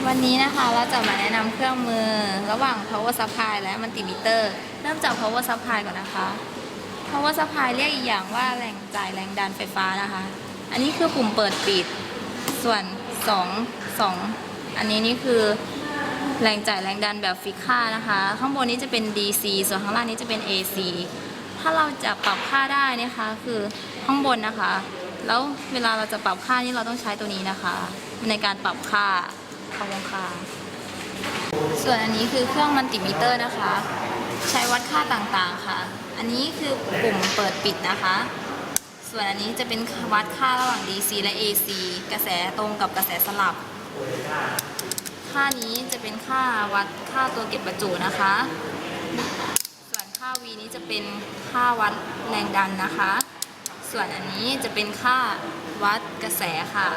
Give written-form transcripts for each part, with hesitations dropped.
วันนี้นะคะเราจะมาแนะนำเครื่องมือระหว่าง power supply และ multimeter เริ่มจาก power supply ก่อนนะคะ power supply เรียกอีกอย่างว่าแหล่งจ่ายแรงดันไฟฟ้านะคะ อันนี้คือปุ่มเปิดปิดส่วน2อันนี้นี่คือแรงจ่ายแรงดันแบบฟิกค่านะคะข้างบนนี้จะเป็น DC ส่วนข้างล่างนี้จะเป็น AC ถ้าเราจะปรับค่าได้นะคะคือข้างบนนะคะแล้วเวลาเราจะปรับค่านี่เราต้องใช้ตัวนี้นะคะในการปรับค่าส่วนอันนี้คือเครื่องมัลติมิเตอร์นะคะใช้วัดค่าต่างๆค่ะอันนี้คือปุ่มเปิดปิดนะคะส่วนอันนี้จะเป็นวัดค่าระหว่าง DC และ AC กระแสตรงกับกระแสสลับค่านี้จะเป็นค่าวัดค่าตัวเก็บประจุนะคะส่วนค่า V นี้จะเป็นค่าวัดแรงดันนะคะส่วนอันนี้จะเป็นค่าวัดกระแสค่ะ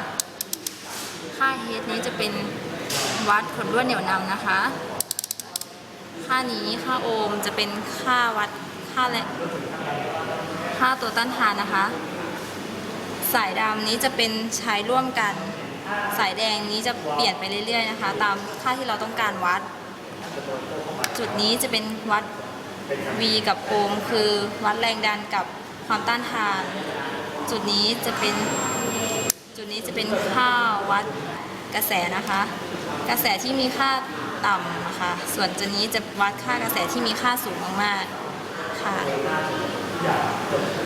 ค่า H นี้จะเป็นวัดผลรวดเหนี่ยวนำนะคะค่านี้ค่าโอห์มจะเป็นค่าวัดค่าตัวต้านทานนะคะสายดำนี้จะเป็นใช้ร่วมกันสายแดงนี้จะเปลี่ยนไปเรื่อยๆนะคะตามค่าที่เราต้องการวัดจุดนี้จะเป็นวัด V กับโอห์มคือวัดแรงดันกับความต้านทานจุดนี้จะเป็นค่าวัดกระแสนะคะกระแสที่มีค่าต่ำนะคะส่วนจุดนี้จะวัดค่ากระแสที่มีค่าสูงมากๆค่ะ